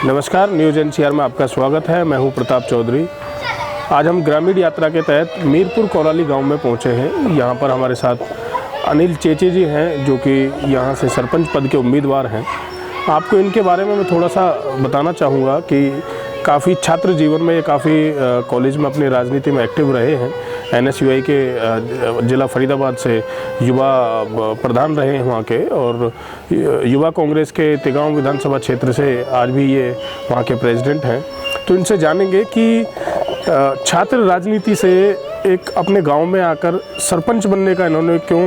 नमस्कार, news NCR में आपका स्वागत है। मैं हूं प्रताप चौधरी। आज हम ग्रामीण यात्रा के तहत मीरपुर कोराली गांव में पहुंचे हैं। यहां पर हमारे साथ अनिल चेचे जी हैं, जो कि यहां से सरपंच पद के उम्मीदवार हैं। आपको इनके बारे में मैं थोड़ा सा बताना चाहूँगा कि काफ़ी छात्र जीवन में ये काफ़ी कॉलेज में अपनी राजनीति में एक्टिव रहे हैं। NSUI के ज़िला फरीदाबाद से युवा प्रधान रहे हैं वहाँ के, और युवा कांग्रेस के तिगांव विधानसभा क्षेत्र से आज भी ये वहाँ के प्रेसिडेंट हैं। तो इनसे जानेंगे कि छात्र राजनीति से एक अपने गांव में आकर सरपंच बनने का इन्होंने क्यों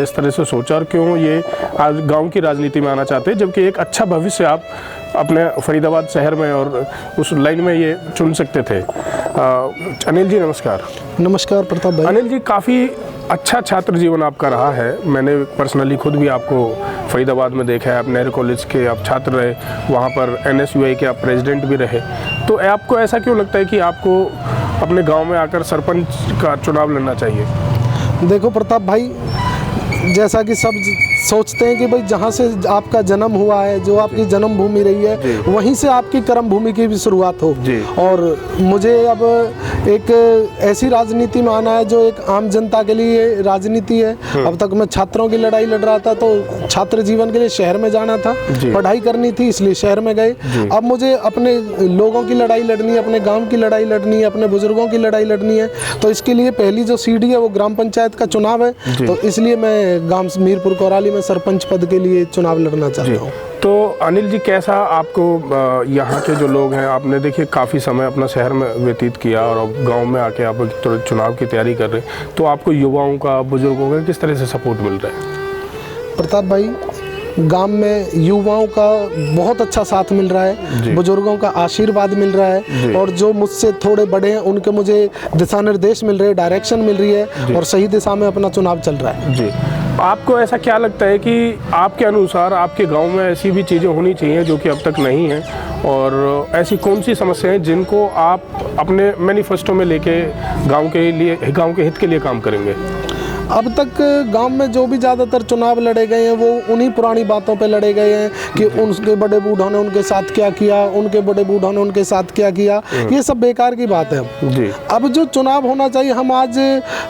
इस तरह से सोचा, और क्यों ये आज गांव की राजनीति में आना चाहते हैं, जबकि एक अच्छा भविष्य आप अपने फरीदाबाद शहर में और उस लाइन में ये चुन सकते थे। अनिल जी नमस्कार। नमस्कार प्रताप भाई। अनिल जी, काफ़ी अच्छा छात्र जीवन आपका रहा है। मैंने पर्सनली खुद भी आपको फरीदाबाद में देखा है। आप नेहरू कॉलेज के आप छात्र रहे, वहाँ पर NSUI के आप प्रेसिडेंट भी रहे। तो आपको ऐसा क्यों लगता है कि आपको अपने गांव में आकर सरपंच का चुनाव लड़ना चाहिए? देखो प्रताप भाई, जैसा कि सब सोचते हैं कि भाई जहाँ से आपका जन्म हुआ है, जो आपकी जन्मभूमि रही है, वहीं से आपकी कर्म भूमि की भी शुरुआत हो। और मुझे अब एक ऐसी राजनीति में आना है जो एक आम जनता के लिए राजनीति है। अब तक मैं छात्रों की लड़ाई लड़ रहा था, तो छात्र जीवन के लिए शहर में जाना था, पढ़ाई करनी थी, इसलिए शहर में गए। अब मुझे अपने लोगों की लड़ाई लड़नी है, अपने गाँव की लड़ाई लड़नी है, अपने बुजुर्गों की लड़ाई लड़नी है। तो इसके लिए पहली जो सीढ़ी है वो ग्राम पंचायत का चुनाव है। तो इसलिए मैं गाँव मीरपुर कोराली में सरपंच पद के लिए चुनाव लड़ना चाहता हूँ। तो अनिल जी, कैसा आपको यहाँ के जो लोग हैं, आपने देखिए काफ़ी समय अपना शहर में व्यतीत किया और अब गांव में आके आप चुनाव की तैयारी कर रहे हैं, तो आपको युवाओं का, बुजुर्गों का किस तरह से सपोर्ट मिल रहा है? प्रताप भाई, गांव में युवाओं का बहुत अच्छा साथ मिल रहा है, बुजुर्गों का आशीर्वाद मिल रहा है, और जो मुझसे थोड़े बड़े हैं उनके मुझे दिशा निर्देश मिल रहे हैं, डायरेक्शन मिल रही है, और सही दिशा में अपना चुनाव चल रहा है। जी, आपको ऐसा क्या लगता है कि आपके अनुसार आपके गांव में ऐसी भी चीज़ें होनी चाहिए जो कि अब तक नहीं हैं, और ऐसी कौन सी समस्याएं हैं जिनको आप अपने मैनिफेस्टो में लेके गांव के लिए, गांव के हित के लिए काम करेंगे? अब तक गांव में जो भी ज़्यादातर चुनाव लड़े गए हैं वो उन्हीं पुरानी बातों पे लड़े गए हैं कि उनके बड़े बूढ़ों ने उनके साथ क्या किया, उनके बड़े बूढ़ों ने उनके साथ क्या किया। ये सब बेकार की बात है। जी। अब जो चुनाव होना चाहिए, हम आज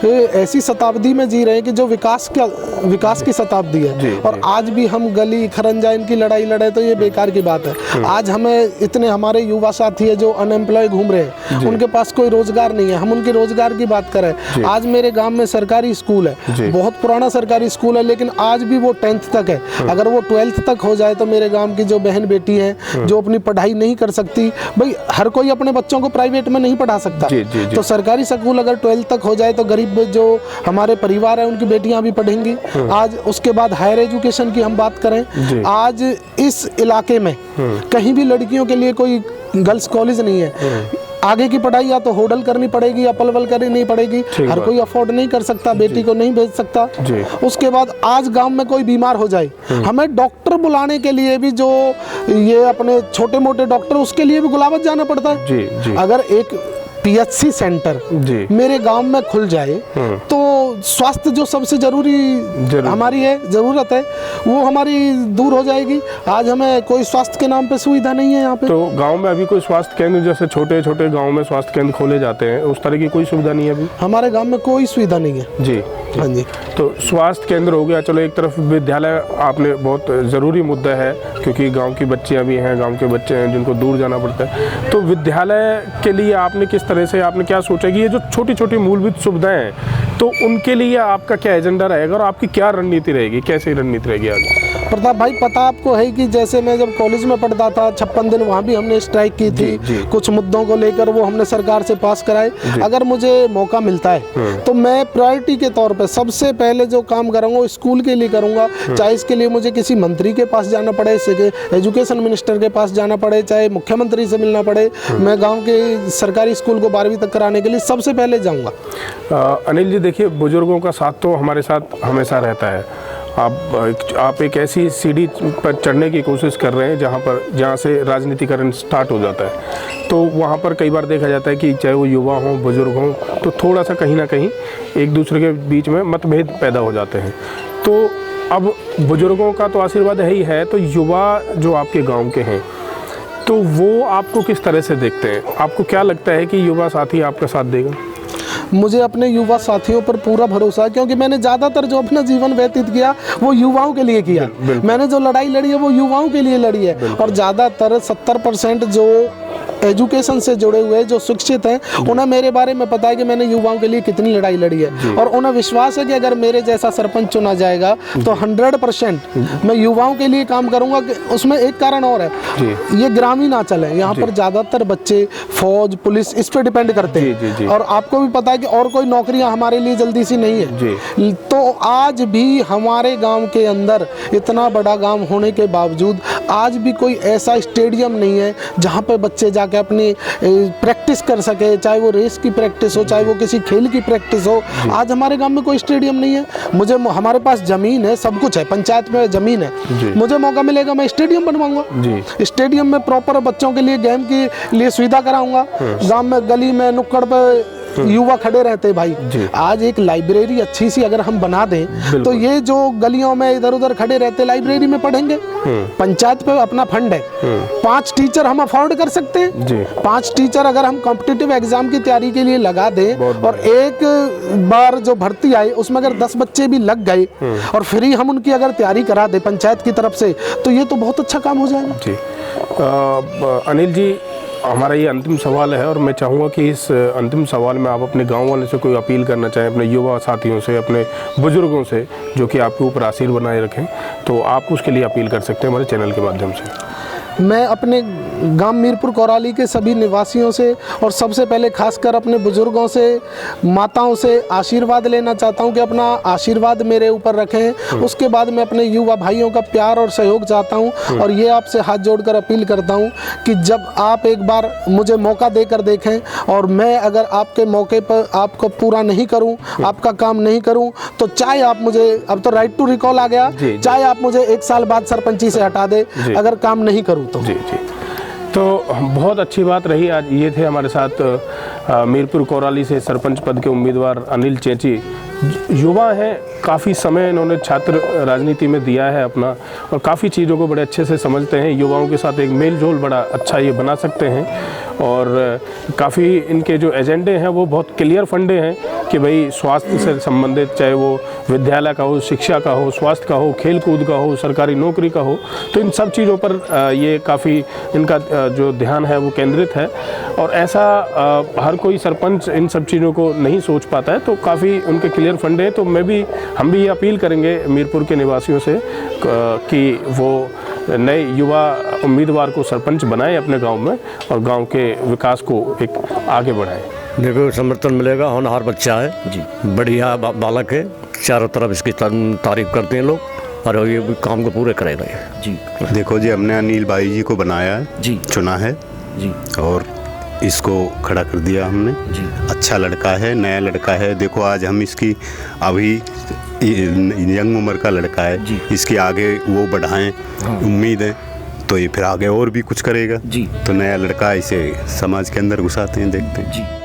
ऐसी शताब्दी में जी रहे हैं कि जो विकास की शताब्दी है, और आज भी हम गली खरंजा इनकी लड़ाई लड़े, तो ये बेकार की बात है। आज हमें इतने हमारे युवा साथी है जो अनएम्प्लॉय घूम रहे हैं, उनके पास कोई रोजगार नहीं है, हम उनके रोजगार की बात करें। आज मेरे गाँव में सरकारी स्कूल, बहुत पुराना सरकारी स्कूल है, लेकिन आज भी वो 10th तक है। अगर वो 12th तक हो जाए तो मेरे गांव की जो बहन बेटी हैं जो अपनी पढ़ाई नहीं कर सकती, भाई हर कोई अपने बच्चों को प्राइवेट में नहीं पढ़ा सकता। तो सरकारी स्कूल अगर 12th तक हो जाए तो गरीब जो हमारे परिवार है उनकी बेटियां भी पढ़ेंगी। आज उसके बाद हायर एजुकेशन की हम बात करें, आज इस इलाके में कहीं भी लड़कियों के लिए कोई गर्ल्स कॉलेज नहीं है। आगे की पढ़ाई या तो होडल करनी पड़ेगी या पलवल करनी पड़ेगी, हर कोई अफोर्ड नहीं कर सकता, बेटी को नहीं भेज सकता। उसके बाद आज गांव में कोई बीमार हो जाए, हमें डॉक्टर बुलाने के लिए भी, जो ये अपने छोटे मोटे डॉक्टर, उसके लिए भी गुलाबत जाना पड़ता है। अगर एक PHC सेंटर मेरे गांव में खुल जाए तो स्वास्थ्य जो सबसे जरूरी हमारी है, जरूरत है, वो हमारी दूर हो जाएगी। आज हमें कोई स्वास्थ्य के नाम पे सुविधा नहीं है यहाँ पे। तो गांव में अभी कोई स्वास्थ्य केंद्र, जैसे छोटे छोटे गांव में स्वास्थ्य केंद्र खोले जाते हैं, उस तरह की कोई सुविधा नहीं है अभी हमारे गांव में? कोई सुविधा नहीं है। जी हाँ जी। तो स्वास्थ्य केंद्र हो गया, चलो एक तरफ विद्यालय आपने, बहुत ज़रूरी मुद्दा है, क्योंकि गांव की बच्चियां भी हैं, गांव के बच्चे हैं जिनको दूर जाना पड़ता है। तो विद्यालय के लिए आपने किस तरह से, आपने क्या सोचा कि ये जो छोटी छोटी मूलभूत सुविधाएं हैं, तो उनके लिए आपका क्या एजेंडा रहेगा और आपकी क्या रणनीति रहेगी, कैसी रणनीति रहेगी आगे? प्रताप भाई, पता आपको है कि जैसे मैं जब कॉलेज में पढ़ता था 56 दिन वहाँ भी हमने स्ट्राइक की थी, कुछ मुद्दों को लेकर, वो हमने सरकार से पास कराए। अगर मुझे मौका मिलता है तो मैं प्रायोरिटी के तौर पे सबसे पहले जो काम करूँगा वो स्कूल के लिए करूँगा। चाहे इसके लिए मुझे किसी मंत्री के पास जाना पड़े, एजुकेशन मिनिस्टर के पास जाना पड़े, चाहे मुख्यमंत्री से मिलना पड़े, मैं गाँव के सरकारी स्कूल को 12वीं तक कराने के लिए सबसे पहले जाऊँगा। अनिल जी, देखिए बुजुर्गों का साथ तो हमारे साथ हमेशा रहता है। आप एक ऐसी सीढ़ी पर चढ़ने की कोशिश कर रहे हैं जहाँ से राजनीतिकरण स्टार्ट हो जाता है। तो वहाँ पर कई बार देखा जाता है कि चाहे वो युवा हों, बुजुर्ग हों, तो थोड़ा सा कहीं ना कहीं एक दूसरे के बीच में मतभेद पैदा हो जाते हैं। तो अब बुजुर्गों का तो आशीर्वाद है ही है, तो युवा जो आपके गांव के हैं, तो वो आपको किस तरह से देखते हैं? आपको क्या लगता है कि युवा साथी आपका साथ देगा? मुझे अपने युवा साथियों पर पूरा भरोसा है, क्योंकि मैंने ज़्यादातर जो अपना जीवन व्यतीत किया वो युवाओं के लिए किया। मैंने जो लड़ाई लड़ी है वो युवाओं के लिए लड़ी है। और ज़्यादातर 70% जो एजुकेशन से जुड़े हुए जो शिक्षित हैं उन्हें मेरे बारे में पता है कि मैंने युवाओं के लिए कितनी लड़ाई लड़ी है। और उन्हें विश्वास है कि अगर मेरे जैसा सरपंच चुना जाएगा तो 100% मैं युवाओं के लिए काम करूंगा। उसमें एक कारण और है, ये ग्रामीण अंचल है, यहाँ पर ज़्यादातर बच्चे फौज पुलिस इस पर डिपेंड करते हैं। और आपको भी पता है कि और कोई नौकरियां हमारे लिए जल्दी सी नहीं है। तो आज भी हमारे गाँव के अंदर, इतना बड़ा गाँव होने के बावजूद, आज भी कोई ऐसा स्टेडियम नहीं है जहाँ पे बच्चे जाके अपनी प्रैक्टिस कर सके, चाहे वो रेस की प्रैक्टिस हो, चाहे वो किसी खेल की प्रैक्टिस हो। आज हमारे गांव में कोई स्टेडियम नहीं है। हमारे पास जमीन है, सब कुछ है, पंचायत में जमीन है, मुझे मौका मिलेगा मैं स्टेडियम बनवाऊंगा। स्टेडियम में प्रॉपर बच्चों के लिए गेम के लिए सुविधा कराऊंगा। गांव में गली में नुक्कड़ पे युवा खड़े रहते भाई। आज एक लाइब्रेरी अच्छी सी अगर हम बना दें तो ये जो गलियों में इधर उधर खड़े रहते लाइब्रेरी में पढ़ेंगे। पंचायत पे अपना फंड है, 5 टीचर हम अफोर्ड कर सकते हैं। 5 टीचर अगर हम कॉम्पिटिटिव एग्जाम की तैयारी के लिए लगा दें और एक बार जो भर्ती आई उसमें अगर 10 बच्चे भी लग गए और फ्री हम उनकी अगर तैयारी करा दे पंचायत की तरफ से, तो ये तो बहुत अच्छा काम हो जाएगा। अनिल जी, हमारा ये अंतिम सवाल है और मैं चाहूँगा कि इस अंतिम सवाल में आप अपने गांव वाले से कोई अपील करना चाहें, अपने युवा साथियों से, अपने बुजुर्गों से जो कि आपके ऊपर आशीर बनाए रखें, तो आप उसके लिए अपील कर सकते हैं हमारे चैनल के माध्यम से। मैं अपने गांव मीरपुर कोराली के सभी निवासियों से और सबसे पहले खासकर अपने बुजुर्गों से, माताओं से आशीर्वाद लेना चाहता हूं कि अपना आशीर्वाद मेरे ऊपर रखें। उसके बाद मैं अपने युवा भाइयों का प्यार और सहयोग चाहता हूं और ये आपसे हाथ जोड़कर अपील करता हूं कि जब आप एक बार मुझे मौका देकर देखें और मैं अगर आपके मौके पर आपको पूरा नहीं करूं, आपका काम नहीं करूं, तो चाहे आप मुझे, अब तो राइट टू रिकॉल आ गया, चाहे आप मुझे 1 साल बाद सरपंची से हटा दे, अगर काम नहीं करूं तो। जी। तो बहुत अच्छी बात रही। आज ये थे हमारे साथ मीरपुर कोराली से सरपंच पद के उम्मीदवार अनिल चेची। युवा हैं, काफ़ी समय इन्होंने छात्र राजनीति में दिया है अपना और काफ़ी चीज़ों को बड़े अच्छे से समझते हैं। युवाओं के साथ एक मेल जोल बड़ा अच्छा ये बना सकते हैं और काफ़ी इनके जो एजेंडे हैं वो बहुत क्लियर फंडे हैं कि भाई स्वास्थ्य से संबंधित, चाहे वो विद्यालय का हो, शिक्षा का हो, स्वास्थ्य का हो, खेल कूद का हो, सरकारी नौकरी का हो, तो इन सब चीज़ों पर ये काफ़ी इनका जो ध्यान है वो केंद्रित है। और ऐसा हर कोई सरपंच इन सब चीज़ों को नहीं सोच पाता है, तो काफ़ी उनके क्लियर फंडे हैं। तो हम भी ये अपील करेंगे मीरपुर के निवासियों से कि वो नए युवा उम्मीदवार को सरपंच बनाएं अपने गांव में और गांव के विकास को एक आगे बढ़ाएं। देखो, समर्थन मिलेगा, होनहार बच्चा है जी, बढ़िया बालक है, चारों तरफ इसकी तारीफ करते हैं लोग और ये काम को पूरे करेगा जी। देखो जी, हमने अनिल भाई जी को बनाया है जी, चुना है जी और इसको खड़ा कर दिया हमने जी। अच्छा लड़का है, नया लड़का है। देखो आज हम इसकी अभी यंग उम्र का लड़का है जी, इसकी आगे वो बढ़ाएं, उम्मीद है तो ये फिर आगे और भी कुछ करेगा जी। तो नया लड़का इसे समाज के अंदर घुसाते हैं, देखते हैं जी।